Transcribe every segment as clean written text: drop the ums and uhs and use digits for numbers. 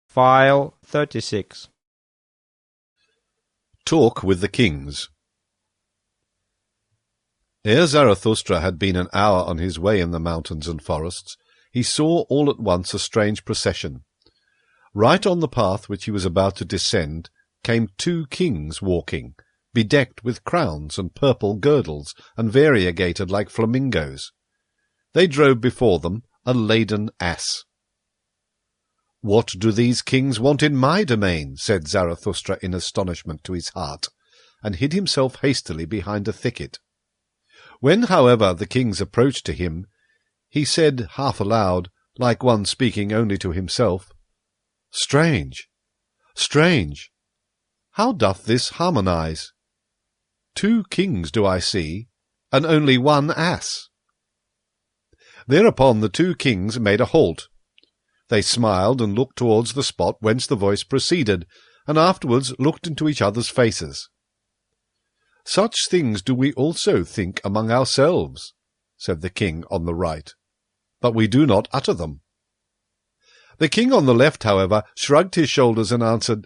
File 36. Talk with the Kings. Ere Zarathustra had been an hour on his way in the mountains and forests, he saw all at once a strange procession. Right on the path which he was about to descend came 2 kings walking, bedecked with crowns and purple girdles, and variegated like flamingos. They drove before them a laden ass. "What do these kings want in my domain?" said Zarathustra in astonishment to his heart, and hid himself hastily behind a thicket. When, however, the kings approached to him, he said half aloud, like one speaking only to himself, "Strange, strange! How doth this harmonize? 2 kings do I see, and only 1 ass." Thereupon the 2 kings made a halt. They smiled and looked towards the spot whence the voice proceeded, and afterwards looked into each other's faces. "Such things do we also think among ourselves," said the king on the right, "but we do not utter them." The king on the left, however, shrugged his shoulders and answered,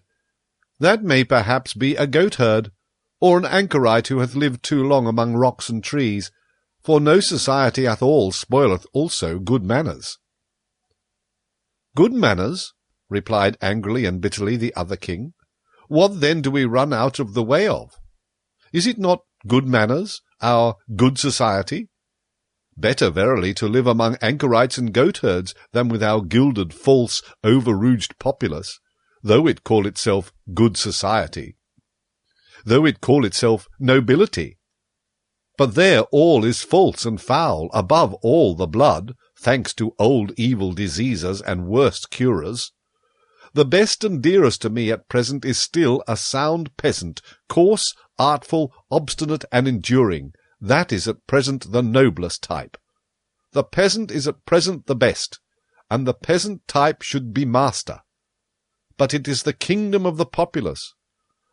"That may perhaps be a goatherd, or an anchorite who hath lived too long among rocks and trees, for no society at all spoileth also good manners." "Good manners?" replied angrily and bitterly the other king. "What then do we run out of the way of? Is it not good manners, our good society? Better verily to live among anchorites and goatherds than with our gilded, false, over-rouged populace, though it call itself good society, though it call itself nobility. But there all is false and foul, above all the blood, thanks to old evil diseases and worst curers. The best and dearest to me at present is still a sound peasant, coarse, artful, obstinate, and enduring. That is at present the noblest type. The peasant is at present the best, and the peasant type should be master. But it is the kingdom of the populace.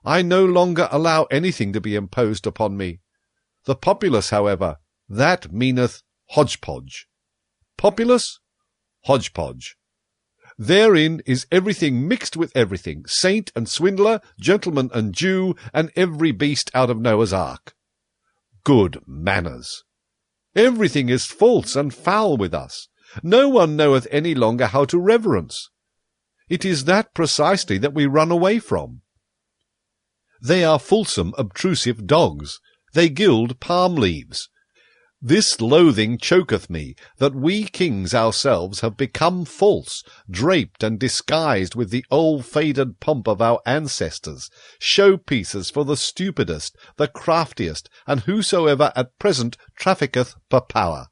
I no longer allow anything to be imposed upon me. The populace, however, that meaneth hodgepodge. Populace, hodgepodge. Therein is everything mixed with everything, saint and swindler, gentleman and Jew, and every beast out of Noah's ark. Good manners! Everything is false and foul with us. No one knoweth any longer how to reverence. It is that precisely that we run away from. They are fulsome, obtrusive dogs. They gild palm leaves. This loathing choketh me, that we kings ourselves have become false, draped and disguised with the old faded pomp of our ancestors, show-pieces for the stupidest, the craftiest, and whosoever at present trafficketh for power.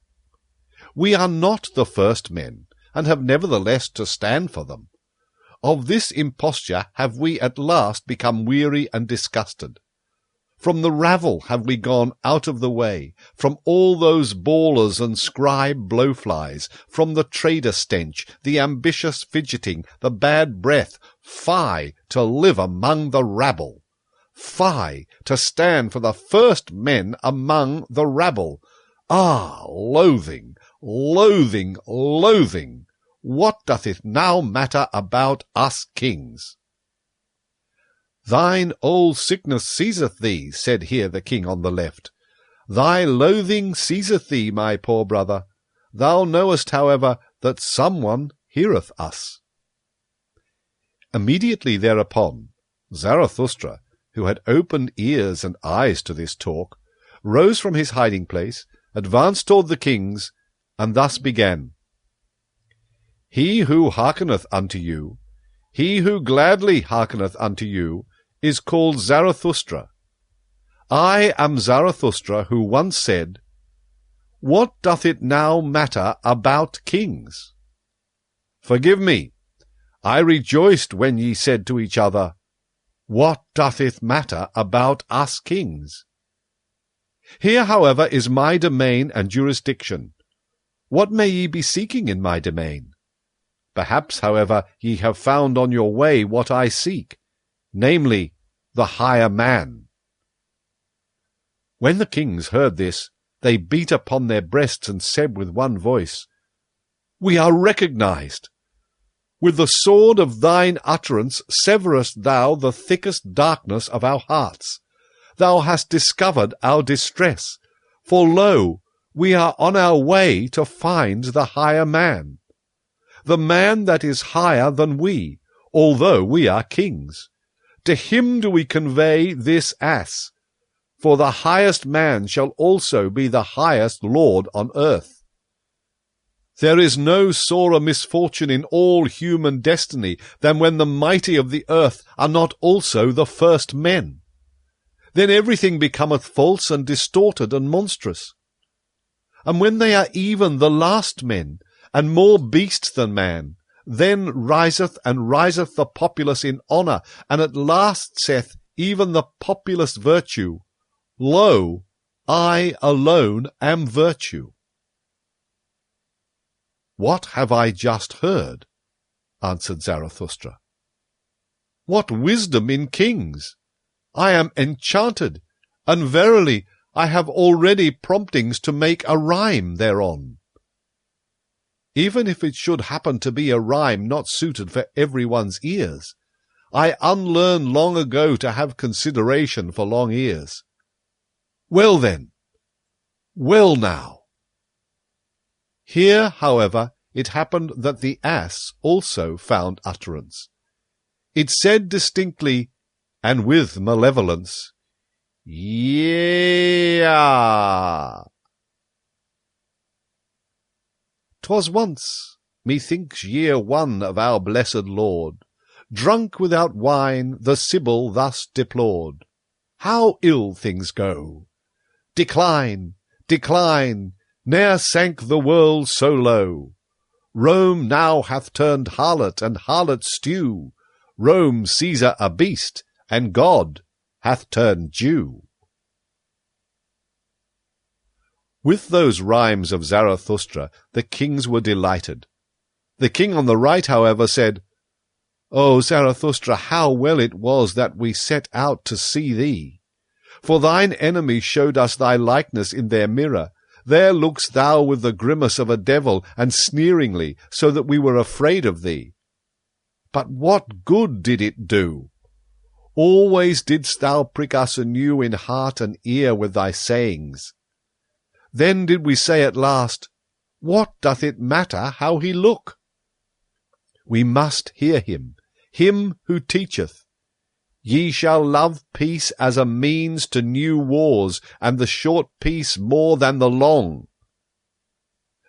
We are not the first men, and have nevertheless to stand for them. Of this imposture have we at last become weary and disgusted. From the rabble have we gone out of the way, from all those bawlers and scribe blowflies, from the trader stench, the ambitious fidgeting, the bad breath. Fie, to live among the rabble! Fie, to stand for the first men among the rabble! Ah, loathing, loathing, loathing! What doth it now matter about us kings? "Thine old sickness seizeth thee," said here the king on the left. "Thy loathing seizeth thee, my poor brother. Thou knowest, however, that someone heareth us." Immediately thereupon, Zarathustra, who had opened ears and eyes to this talk, rose from his hiding-place, advanced toward the kings, and thus began. "He who hearkeneth unto you, he who gladly hearkeneth unto you, is called Zarathustra. I am Zarathustra, who once said, 'What doth it now matter about kings?' Forgive me, I rejoiced when ye said to each other, 'What doth it matter about us kings?' Here, however, is my domain and jurisdiction. What may ye be seeking in my domain? Perhaps, however, ye have found on your way what I seek, namely, the higher man." When the kings heard this, they beat upon their breasts and said with one voice, "We are recognized! With the sword of thine utterance severest thou the thickest darkness of our hearts. Thou hast discovered our distress, for lo, we are on our way to find the higher man. The man that is higher than we, although we are kings. To him do we convey this ass, for the highest man shall also be the highest lord on earth. There is no sorer misfortune in all human destiny than when the mighty of the earth are not also the first men. Then everything becometh false and distorted and monstrous. And when they are even the last men, and more beast than man, then riseth the populace in honour, and at last saith even the populace virtue, Lo, I alone am virtue. What have I just heard? Answered Zarathustra. What wisdom in kings! I am enchanted, and verily I have already promptings to make a rhyme thereon. Even if it should happen to be a rhyme not suited for everyone's ears, I unlearned long ago to have consideration for long ears. Well then, well now. Here, however, it happened that the ass also found utterance. It said distinctly, and with malevolence, Yea. 'Twas once, methinks year one of our blessed Lord, drunk without wine, the Sibyl thus deplored, How ill things go! Decline, decline, ne'er sank the world so low. Rome now hath turned harlot and harlot stew. Rome Caesar a beast, and God hath turned Jew. With those rhymes of Zarathustra, the kings were delighted. The king on the right, however, said, O Zarathustra, how well it was that we set out to see thee! For thine enemies showed us thy likeness in their mirror. There look'st thou with the grimace of a devil, and sneeringly, so that we were afraid of thee. But what good did it do? Always didst thou prick us anew in heart and ear with thy sayings. Then did we say at last, What doth it matter how he look? We must hear him who teacheth. Ye shall love peace as a means to new wars, and the short peace more than the long.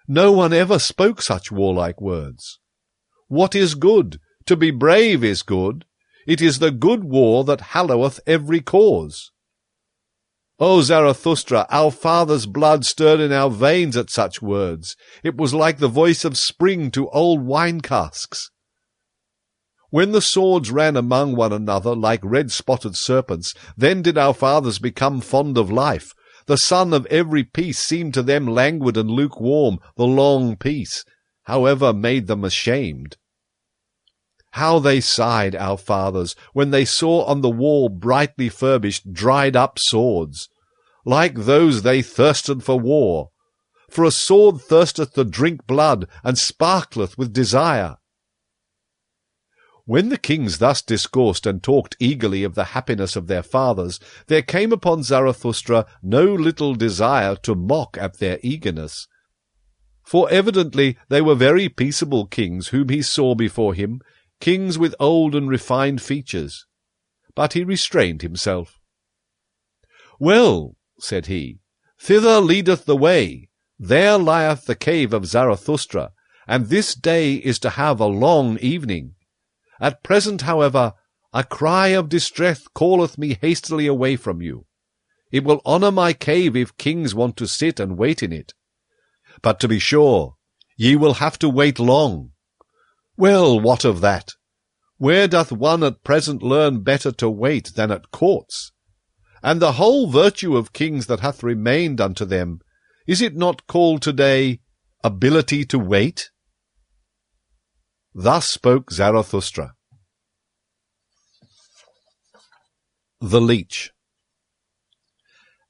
No one ever spoke such warlike words. What is good? To be brave is good. It is the good war that halloweth every cause. O Zarathustra, our fathers' blood stirred in our veins at such words. It was like the voice of spring to old wine-casks. When the swords ran among one another like red-spotted serpents, then did our fathers become fond of life. The sun of every peace seemed to them languid and lukewarm. The long peace, however, made them ashamed. How they sighed, our fathers, when they saw on the wall brightly furbished, dried-up swords. Like those they thirsted for war. For a sword thirsteth to drink blood, and sparkleth with desire. When the kings thus discoursed and talked eagerly of the happiness of their fathers, there came upon Zarathustra no little desire to mock at their eagerness. For evidently they were very peaceable kings whom he saw before him, kings with old and refined features. But he restrained himself. Well, said he, thither leadeth the way. There lieth the cave of Zarathustra, and this day is to have a long evening. At present, however, a cry of distress calleth me hastily away from you. It will honour my cave if kings want to sit and wait in it. But to be sure, ye will have to wait long. Well, what of that? Where doth one at present learn better to wait than at courts? And the whole virtue of kings that hath remained unto them, is it not called today ability to wait? Thus spoke Zarathustra. The Leech.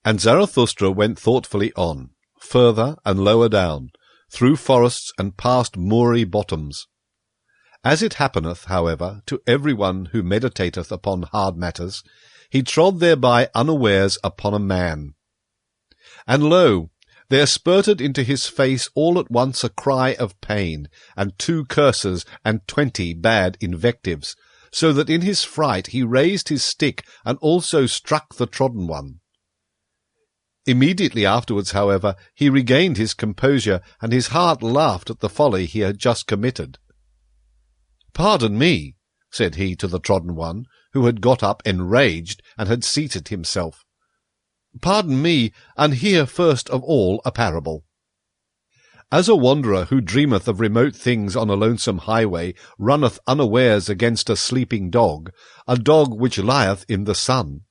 And Zarathustra went thoughtfully on, further and lower down, through forests and past moory bottoms. As it happeneth, however, to every one who meditateth upon hard matters, he trod thereby unawares upon a man. And lo, there spurted into his face all at once a cry of pain, and 2 curses, and 20 bad invectives, so that in his fright he raised his stick, and also struck the trodden one. Immediately afterwards, however, he regained his composure, and his heart laughed at the folly he had just committed. "Pardon me," said he to the trodden one, who had got up enraged, and had seated himself. "Pardon me, and hear first of all a parable. As a wanderer who dreameth of remote things on a lonesome highway runneth unawares against a sleeping dog, a dog which lieth in the sun,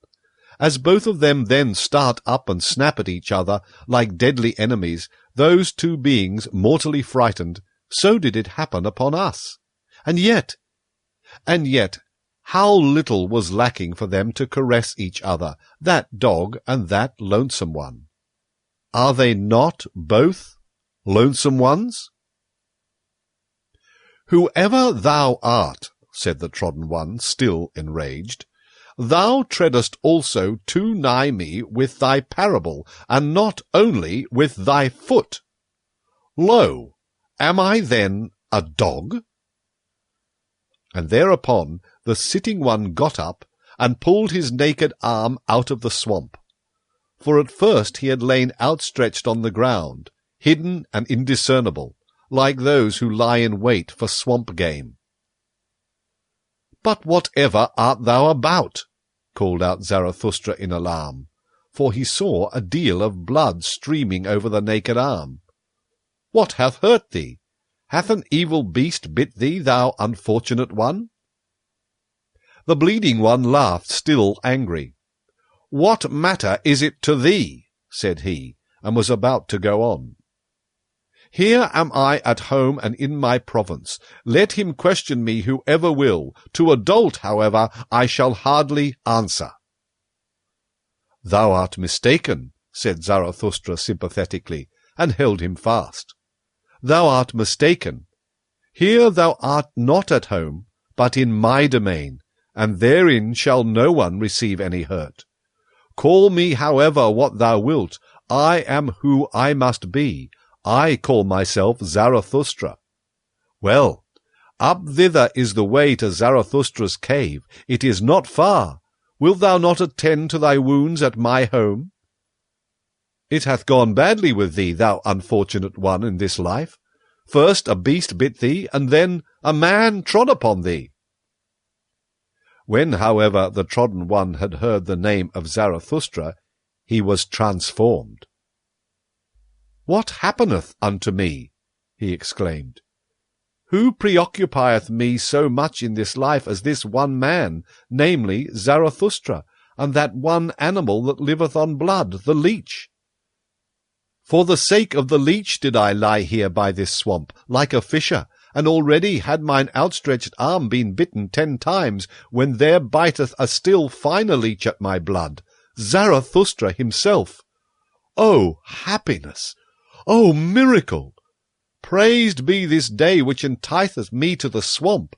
as both of them then start up and snap at each other like deadly enemies, those 2 beings mortally frightened, so did it happen upon us. And yet, how little was lacking for them to caress each other, that dog and that lonesome one. Are they not both lonesome ones?" "Whoever thou art," said the trodden one, still enraged, "thou treadest also too nigh me with thy parable, and not only with thy foot. Lo, am I then a dog?" And thereupon the sitting one got up, and pulled his naked arm out of the swamp. For at first he had lain outstretched on the ground, hidden and indiscernible, like those who lie in wait for swamp game. "But whatever art thou about?" called out Zarathustra in alarm, for he saw a deal of blood streaming over the naked arm. "What hath hurt thee? Hath an evil beast bit thee, thou unfortunate one?" The bleeding one laughed, still angry. "What matter is it to thee?" said he, and was about to go on. "Here am I at home and in my province. Let him question me whoever will. To a dolt, however, I shall hardly answer." "Thou art mistaken," said Zarathustra sympathetically, and held him fast. "Thou art mistaken. Here thou art not at home, but in my domain, and therein shall no one receive any hurt. Call me, however, what thou wilt. I am who I must be. I call myself Zarathustra. Well, up thither is the way to Zarathustra's cave. It is not far. Wilt thou not attend to thy wounds at my home? It hath gone badly with thee, thou unfortunate one, in this life. First a beast bit thee, and then a man trod upon thee." When, however, the trodden one had heard the name of Zarathustra, he was transformed. "What happeneth unto me?" he exclaimed. "Who preoccupieth me so much in this life as this one man, namely Zarathustra, and that one animal that liveth on blood, the leech? For the sake of the leech did I lie here by this swamp, like a fisher, and already had mine outstretched arm been bitten 10 times, when there biteth a still finer leech at my blood, Zarathustra himself. O happiness! O miracle! Praised be this day which enticeth me to the swamp.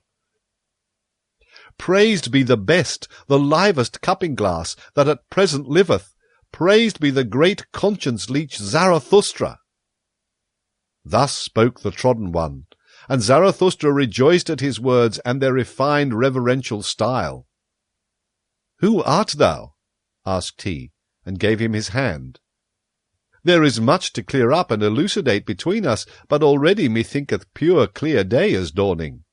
Praised be the best, the livest cupping-glass that at present liveth. Praised be the great conscience-leech Zarathustra." Thus spoke the trodden one, and Zarathustra rejoiced at his words and their refined reverential style. "Who art thou?" asked he, and gave him his hand. "There is much to clear up and elucidate between us, but already methinketh pure clear day is dawning."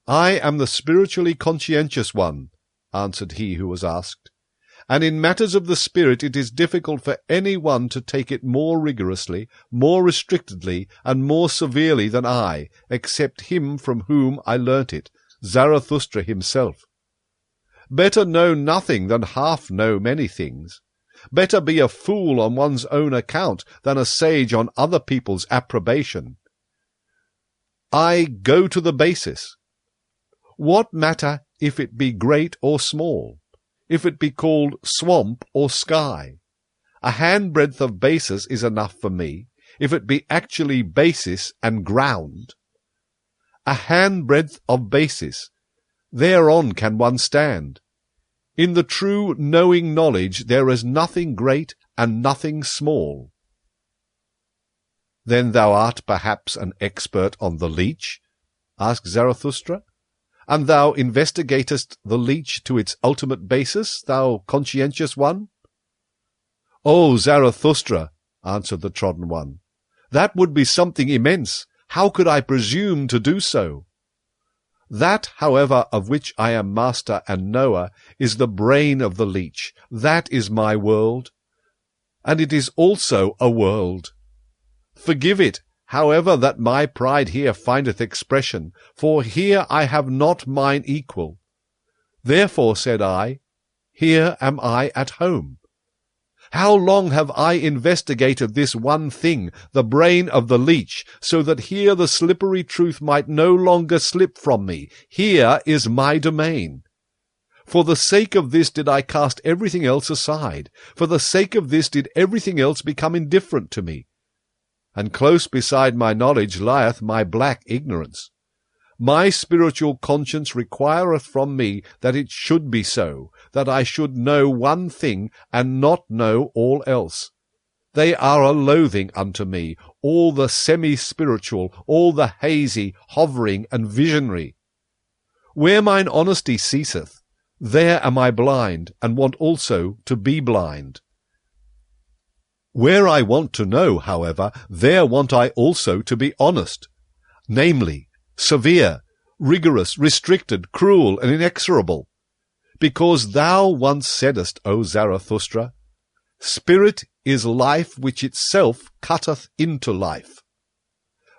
"I am the spiritually conscientious one," answered he who was asked, "and in matters of the spirit it is difficult for any one to take it more rigorously, more restrictedly, and more severely than I, except him from whom I learnt it, Zarathustra himself. Better know nothing than half know many things. Better be a fool on one's own account than a sage on other people's approbation. I go to the basis. What matter if it be great or small? If it be called swamp or sky? A handbreadth of basis is enough for me, if it be actually basis and ground. a handbreadth of basis. Thereon can one stand. In the true knowing knowledge there is nothing great and nothing small. Then thou art perhaps an expert on the leech? Asked Zarathustra. And thou investigatest the leech to its ultimate basis, thou conscientious one? O Zarathustra, answered the trodden one, that would be something immense. How could I presume to do so? That, however, of which I am master and knower, is the brain of the leech. That is my world, and it is also a world. Forgive it, however, that my pride here findeth expression, for here I have not mine equal. Therefore, said I, here am I at home. How long have I investigated this one thing, the brain of the leech, so that here the slippery truth might no longer slip from me. Here is my domain. For the sake of this did I cast everything else aside. For the sake of this did everything else become indifferent to me. And close beside my knowledge lieth my black ignorance. My spiritual conscience requireth from me that it should be so, that I should know one thing and not know all else. They are a loathing unto me, all the semi-spiritual, all the hazy, hovering, and visionary. Where mine honesty ceaseth, there am I blind, and want also to be blind. Where I want to know, however, there want I also to be honest, namely, severe, rigorous, restricted, cruel, and inexorable. Because thou once saidest, O Zarathustra, spirit is life which itself cutteth into life.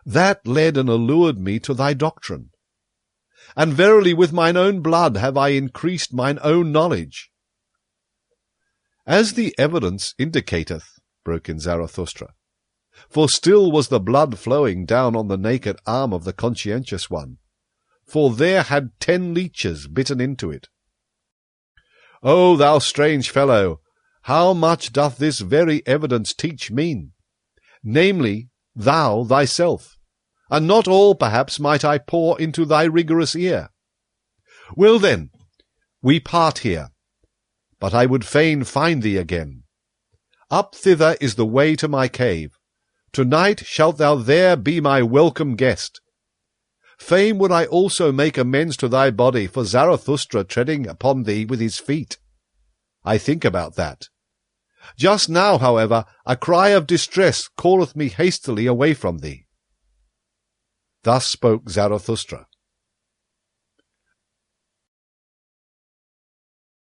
That led and allured me to thy doctrine. And verily with mine own blood have I increased mine own knowledge. As the evidence indicateth, broke in Zarathustra, for still was the blood flowing down on the naked arm of the conscientious one, for there had 10 leeches bitten into it. O thou strange fellow, how much doth this very evidence teach mean? Namely, thou thyself, and not all perhaps might I pour into thy rigorous ear. Well then, we part here, but I would fain find thee again. Up thither is the way to my cave. To-night shalt thou there be my welcome guest. Fain would I also make amends to thy body for Zarathustra treading upon thee with his feet. I think about that. Just now, however, a cry of distress calleth me hastily away from thee. Thus spoke Zarathustra.